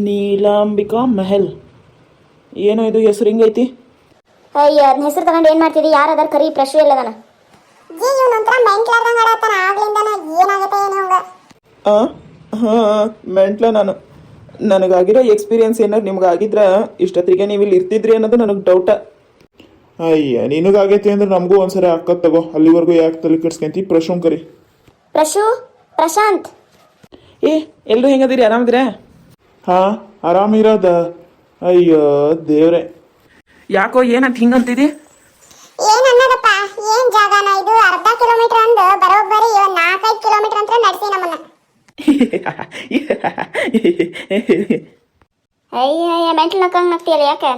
ನೀಲಾಂಬಿಕಾ ಮೆಹಲ್. ಏನೋ ಇದು ಹೆಸರು ಹಿಂಗೈತಿ? ಅಯ್ಯ ಅದನ್ನ ಹೆಸರು ತಗೊಂಡು ಏನು ಮಾಡ್ತಿದ್ದಿ? ಯಾರು ಅದಾರ ಕರಿ ಪ್ರಶ್ನೆ ಇಲ್ಲ ಅದನ್ನ. ಹಾಂ ಮೆಂಟ್ಲ ನಾನು. ನನಗಾಗಿರೋ ಎಕ್ಸ್ಪೀರಿಯನ್ಸ್ ಏನಾರು ನಿಮ್ಗೆ ಆಗಿದ್ರೆ ಇಷ್ಟೊತ್ತಿಗೆ ನೀವು ಇಲ್ಲಿ ಇರ್ತಿದ್ರಿ ಅನ್ನೋದು ನನಗೆ ಡೌಟ. ಅಯ್ಯ ನಿನಗಾಗೈತಿ ಅಂದ್ರೆ ನಮಗೂ ಒಂದ್ಸರಿ ಹಾಕತ್ ತಗೋ. ಅಲ್ಲಿವರೆಗೂ ಯಾಕೆ ತಲೆ ಕೆಡ್ಸ್ಕೊಂತಿ? ಪ್ರಶುನ್ ಕರಿ. ಪ್ರಶಾಂತ್. ಎಲ್ಲರೂ ಹೆಂಗದಿರಿ? ಆರಾಮಿದ್ರೆ? ಹಾಂ ಆರಾಮಿರೋದ. ಅಯ್ಯೋ ದೇವ್ರೆ, ಯಾಕೋ ಏನಂತ ಹಿಂಗಂತಿದಿ? ಏನ್ ಅನ್ನೋದಪ್ಪ, ಏನ್ ಜಾಗನ ಇದು? ಅರ್ಧ ಕಿಲೋಮೀಟರ್ ಅಂದು ಬರೋಬ್ಬರಿ 4-5 ಕಿಲೋಮೀಟರ್ ಅಂತ ನಡೆಸಿ ನಮ್ಮನ್ನ. ಅಯ್ಯ ಮೆಂಟಲ್ ನಕ್ಕಂಗೆ ನಗ್ತೀಯಲ್ಲ ಯಾಕೆ?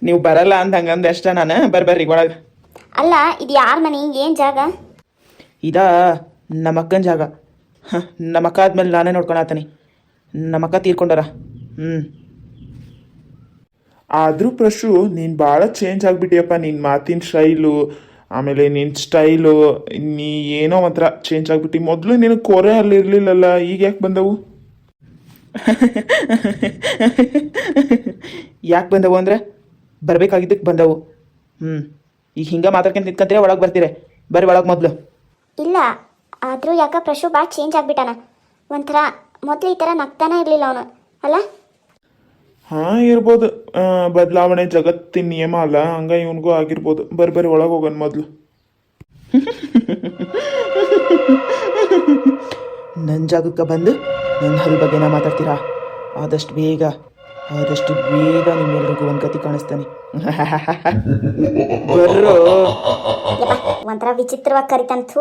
ನೀವು ಬರಲ್ಲ ಅಂತ ಹಂಗಂದೆ ಅಷ್ಟ. ನಾನು ಬರ್ರಿ ಒಳಗೆ. ಅಲ್ಲ ಇದು ಯಾರ ಮನೆ? ಏನು ಜಾಗ? ಇದಾ ನಮ್ಮಕ್ಕನ ಜಾಗ. ನಮ್ಮಕ್ಕ ಆದ್ಮೇಲೆ ನಾನೇ ನೋಡ್ಕೊಳತೀನಿ. ನಮ್ಮಕ್ಕ ತೀರ್ಕೊಂಡಾರ. ಆದರೂ ಪ್ರಶು ನೀನು ಭಾಳ ಚೇಂಜ್ ಆಗಿಬಿಟ್ಟಿಯಪ್ಪ. ನಿನ್ನ ಮಾತಿನ ಸ್ಟೈಲು, ಆಮೇಲೆ ನಿನ್ನ ಸ್ಟೈಲು, ನೀ ಏನೋ ಒಂಥರ ಚೇಂಜ್ ಆಗಿಬಿಟ್ಟು. ಮೊದಲು ನಿನಗೆ ಕೊರೆ ಅಲ್ಲಿ ಇರಲಿಲ್ಲಲ್ಲ, ಈಗ ಯಾಕೆ ಬಂದವು? ಯಾಕೆ ಬಂದವು ಅಂದರೆ ಬರಬೇಕಾಗಿದ್ದಕ್ಕೆ ಬಂದವು. ಈಗ ಹಿಂಗೆ ಮಾತಾಡ್ಕೊಂಡು ನಿಂತ್ಕೊಂತೀರ, ಒಳಗೆ ಬರ್ತೀರ? ಬರ್ರಿ ಒಳಗೆ ಮೊದಲು. ಇಲ್ಲ ಆದರೂ ಯಾಕೆ ಪ್ರಶು ಭಾಳ ಚೇಂಜ್ ಆಗಿಬಿಟ್ಟಾನ. ಒಂಥರ ಮೊದಲು ಈ ಥರ ನಗ್ತಾನೆ ಇರಲಿಲ್ಲ ಅವನು, ಅಲ್ಲ? ಹಾಂ ಇರ್ಬೋದು. ಬದಲಾವಣೆ ಜಗತ್ತಿನ ನಿಯಮ ಅಲ್ಲ, ಹಂಗ ಇವನಿಗೂ ಆಗಿರ್ಬೋದು. ಬರ್ರಿ ಒಳಗೆ ಹೋಗೋಣ ಮೊದಲು. ನನ್ನ ಜಾಗಕ್ಕೆ ಬಂದು ನನ್ನ ಹಲ್ ಬಗ್ಗೆನ ಮಾತಾಡ್ತೀರಾ? ಆದಷ್ಟು ಬೇಗ ನಿಮ್ಮೆಲ್ರಿಗೂ ಒಂದು ಗತಿ ಕಾಣಿಸ್ತಾನೆ. ಬರ್ರೋ. ಒಂಥರ ವಿಚಿತ್ರವಾಗಿ ಕರಿತಂತು.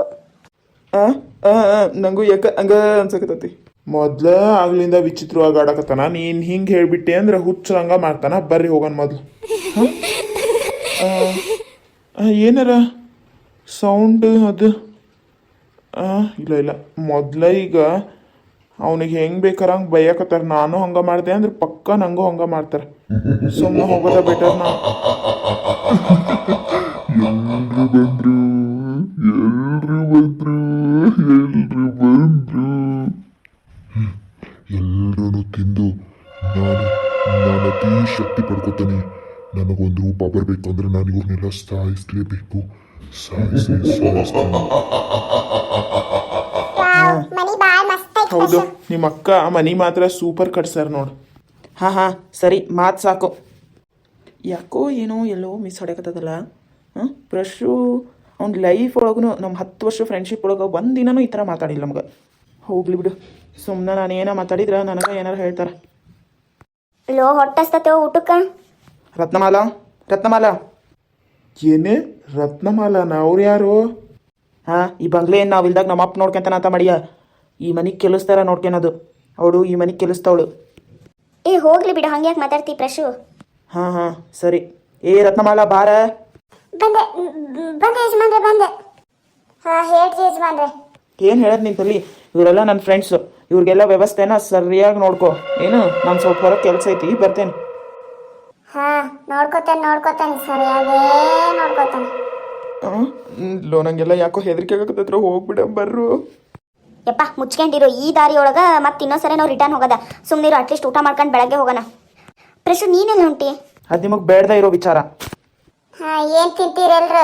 ನಂಗೂ ಯಾಕ ಹಂಗ ಅನ್ಸಕತ್ತೈತಿ. ಮೊದ್ಲ ಆಗ್ಲಿಂದ ವಿಚಿತ್ರವಾಗಿ ಆಡಕತ್ತಾನ. ನೀನು ಹಿಂಗೆ ಹೇಳ್ಬಿಟ್ಟೆ ಅಂದ್ರೆ ಹುಚ್ಚರಂಗ ಮಾಡ್ತಾನ. ಬರ್ರಿ ಹೋಗೋಣ ಮೊದಲು. ಏನಾರ ಸೌಂಡ್ ಅದು? ಇಲ್ಲ ಮೊದ್ಲ ಈಗ ಅವನಿಗೆ ಹೆಂಗೆ ಬೇಕಾರೆ ಹಂಗೆ ಬೈಯಕತ್ತಾರ. ನಾನು ಹಂಗೆ ಮಾಡಿದೆ ಅಂದ್ರೆ ಪಕ್ಕ ನಂಗೂ ಹಂಗೆ ಮಾಡ್ತಾರೆ. ಸುಮ್ಮನೆ ಹೋಗೋದ ಬೆಟರ್. ನಾ ಎಲ್ಲರೂ ತಿಂದು ನಾನು ಅತಿ ಶಕ್ತಿ ಪಡ್ಕೋತಾನೆ. ನನಗೊಂದು ರೂಪ ಬರಬೇಕಂದ್ರೆ ನಾನು ಇವ್ರನ್ನೆಲ್ಲ ಸಾಯಿಸ್ಲೇಬೇಕು. ಹೌದು, ನಿಮ್ಮ ಅಕ್ಕ ಮನಿ ಮಾತ್ರ ಸೂಪರ್ ಕಟ್ಸಾರ ನೋಡು. ಹಾಂ ಸರಿ, ಮಾತು ಸಾಕು. ಯಾಕೋ ಏನೋ ಎಲ್ಲೋ ಮಿಸ್ ಹೊಡ್ಯಕತ್ತದಲ್ಲ. ಪ್ರಶು ಅವ್ನ ಲೈಫ್ ಒಳಗೂ ನಮ್ಮ 10 ವರ್ಷ ಫ್ರೆಂಡ್ಶಿಪ್ ಒಳಗೆ ಒಂದಿನೂ ಈ ಥರ ಮಾತಾಡಿಲ್ಲ ನಮ್ಗೆ. ಹೋಗ್ಲಿ ಬಿಡು, ಸುಮ್ಮನೆ ನಾನು ಏನೋ ಮಾತಾಡಿದ್ರೆ ನನಗೆ ಏನಾರು ಹೇಳ್ತಾರೆ. ಲೋ ಹೊಟ್ಟಸ್ತತೆ ಊಟಕ್ಕೆ. ರತ್ನಮಾಲಾ ಏನೇ ರತ್ನಮಾಲಾನ? ಅವ್ರು ಯಾರು? ಈ ಬಂಗ್ಲೆ ಏನು ನಾವು ಇಲ್ದಾಗ ನಮ್ಮ ಅಪ್ಪ ನೋಡ್ಕೊಂತಾನ ಅಂತ ಮಾಡಿಯ. ಈ ಮನೆಗೆ ಕೆಲಸ್ತಾರ ನೋಡ್ಕೊಳೋದು. ಅವಳು ಈ ಮನೆಗೆ ಕೆಲಸ್ತಾವಳು. ಹೋಗ್ಲಿ ಬಿಡು, ಹಂಗೆ ಯಾಕೆ ಮಾತಾಡ್ತಿ ಪ್ರಶು? ಹಾಂ ಸರಿ. ರತ್ನಮಾಲಾ ಬಾರ. ಬಂದೆ ಯಜಮಾನ್ರೆ, ಬಂದೆ. ಹೇಳ್ರಿ ಯಜಮಾನ್ರೆ. ಏನು ಹೇಳೋದು ನಿನ್ ತಲ್ಲಿ? ಇವರೆಲ್ಲ ನನ್ನ ಫ್ರೆಂಡ್ಸು. ಇವ್ರಿಗೆಲ್ಲ ವ್ಯವಸ್ಥೆನ ಸರಿಯಾಗಿ ನೋಡ್ಕೊ. ಏನು ನಾನು ಸ್ವಲ್ಪ ಹೊರಗೆ ಕೆಲಸ ಐತಿ, ಬರ್ತೇನೆ. ನೋಡ್ಕೋತಾನೆ ಸರಿಯಾಗೇ ನೋಡ್ಕೋತಾನೆ. ನಂಗೆಲ್ಲ ಯಾಕೋ ಹೆದರಿಕೆ ಆಗಕತ್ತತ್ರ. ಹೋಗ್ಬಿಡ ಬರ್ರು. ಯಪ್ಪ ಮುಚ್ಕೊಂಡಿರು. ಈ ದಾರಿ ಒಳಗೆ ಮತ್ತೆ ಇನ್ನೊಂದ್ಸರಿ ನಾವು ರಿಟರ್ನ್ ಹೋಗೋದ. ಸುಮ್ಮನಿರು, ಅಟ್ಲೀಸ್ಟ್ ಊಟ ಮಾಡ್ಕೊಂಡು ಬೆಳಗ್ಗೆ ಹೋಗೋಣ. ಪ್ರಶು ನೀನೆಲ್ಲ ಹೊಂಟಿ? ಅದು ನಿಮಗೆ ಬೇಡದ ಇರೋ ವಿಚಾರ. ಏನು ತಿಂತೀರಲ್ರ?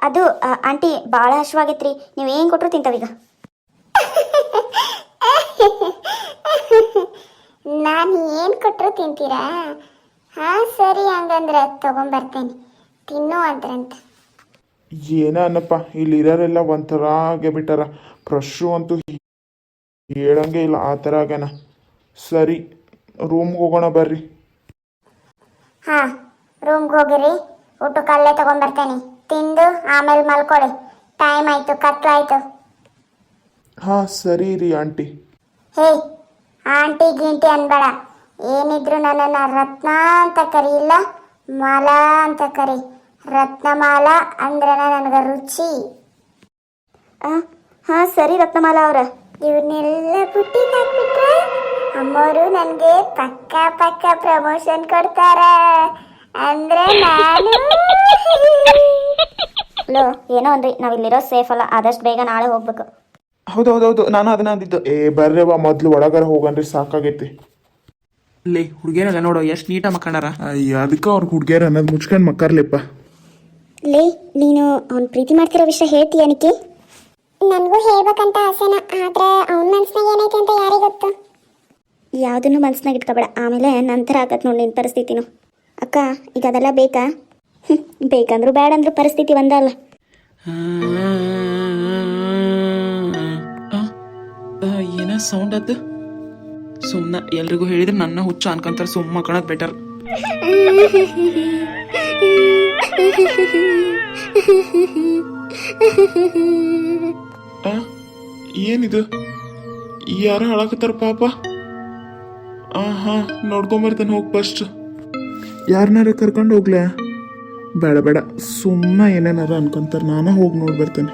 ಅದು ಆಂಟಿ ಭಾಳ ಹಶ್ವಾಗೈತ್ರಿ. ನೀವು ಏನು ಕೊಟ್ಟರು ತಿಂತಾವೀಗ. ನಾನು ಏನು ಕೊಟ್ಟರು ತಿಂತೀರಾ? ಸರಿ, ಹಂಗಂದ್ರೆ ತಗೊಂಬರ್ತೇನೆ. ತಿನ್ನು ಅಂದ್ರಂತ. ಏನ ಅನ್ನಪ್ಪ, ಇಲ್ಲಿ ಇರೋರೆಲ್ಲ ಒಂಥರ ಆಗೇ ಬಿಟ್ಟಾರ. ಪ್ರಶು ಅಂತೂ ಹೇಳಂಗೆ ಇಲ್ಲ, ಆ ಥರ ಆಗ್ಯಾನ. ಸರಿ, ರೂಮ್ಗೆ ಹೋಗೋಣ ಬರ್ರಿ. ರೂಮ್ಗೆ ಹೋಗಿರಿ. ಊಟಕ್ಕಲ್ಲೇ ತಗೊಂಬರ್ತೇನೆ. ತಿಂದು ಆಮೇಲೆ ಮಲ್ಕೊಳ್ಳಿ. ಟೈಮ್ ಆಯಿತು, ಕತ್ಲಾಯಿತು. ಸರಿ ರೀ ಆಂಟಿ. ಆಂಟಿ ಗೀಂಟಿ ಅನ್ಬೇಡ. ಏನಿದ್ರು ನನ್ನನ್ನು ರತ್ನ ಅಂತ ಕರಿ, ಇಲ್ಲ ಮಾಲಾ ಅಂತ ಕರಿ. ರತ್ನಮಾಲಾ ಅಂದ್ರೆ ನನಗೆ ರುಚಿ. ಸರಿ ರತ್ನಮಾಲಾ ಅವರ. ಇವನ್ನೆಲ್ಲ ಬುಟ್ಟಿಗೆ ಹಾಕ್ಬಿಟ್ರೆ ಅಮ್ಮವರು ನನಗೆ ಪಕ್ಕ ಪ್ರಮೋಷನ್ ಕೊಡ್ತಾರ. ಅಂದ್ರೆ ನಾನು ಏನೋ ಅಂದ್ರಿ, ನಾವಿಲ್ಲಿರೋ ಸೇಫ್ ಅಲ್ಲ. ಆದಷ್ಟು ಬೇಗ ನಾಳೆ ಹೋಗ್ಬೇಕು. ಹೌದು ನಾನು ಅದನ್ನ ಅಂದಿದ್ದು. ಬರ್ರವ ಮೊದ್ಲು ಒಳಗಾರ ಹೋಗನ್ರಿ, ಸಾಕಾಗೈತಿ. ಲೇ ಹುಡುಗಿಯರಲ್ಲ ನೋಡು ಎಷ್ಟು ನೀಟಾಗಿ ಮಕ್ಕಂಡಾರ. ಅಯ್ಯ ಅದಕ್ಕೆ ಅವ್ರ ಹುಡುಗಿಯರು ಅನ್ನೋದು ಮುಚ್ಕೊಂಡು ಮಕ್ಕರ್ಲೆಪ್ಪ. ಲೇ ನೀನು ಅವ್ನು ಪ್ರೀತಿ ಮಾಡ್ತಿರೋ ವಿಷಯ ಹೇಳ್ತೀಯ ನಿಕ್ಕಿ? ನನಗೂ ಹೇಳ್ಬೇಕಂತ ಆಸೆನ, ಆದ್ರೆ ಅವನ ಮನ್ಸ್ನಾಗ ಏನೈತೆ ಅಂತ ಯಾರಿಗೆ ಗೊತ್ತು? ಯಾವುದನ್ನು ಮನ್ಸ್ನಾಗ ಇಟ್ಕೋಬೇಡ, ಆಮೇಲೆ ನಂತರ ಆಗತ್ತೆ ನೋಡಿ ನಿನ್ನ ಪರಿಸ್ಥಿತಿನು. ಅಕ್ಕ ಈಗ ಅದೆಲ್ಲ ಬೇಕಾ? ಬೇಕಂದ್ರು ಬೇಡ ಅಂದ್ರೂ ಪರಿಸ್ಥಿತಿ ಒಂದಲ್ಲ. ಏನ ಸೌಂಡ್ ಅದು? ಸುಮ್ಮನೆ ಎಲ್ರಿಗೂ ಹೇಳಿದ್ರೆ ನನ್ನ ಹುಚ್ಚ ಅನ್ಕೊಂತಾರೆ, ಸುಮ್ಮ ಮಕ್ಕಳದ್ ಬೆಟರ್. ಏನಿದು? ಯಾರು ಹಾಳಾಕತ್ತಾರ ಪಾಪ? ಹಾ ನೋಡ್ಕೊಂಬರ್ತಾನೆ ಹೋಗಿ ಫಸ್ಟ್. ಯಾರನ್ನಾರ ಕರ್ಕೊಂಡು ಹೋಗ್ಲಾ? ಬೇಡ ಬೇಡ, ಸುಮ್ಮನೆ ಏನೇನಾರ ಅನ್ಕೊಂತಾರೆ, ನಾನು ಹೋಗಿ ನೋಡ್ಬರ್ತಾನೆ.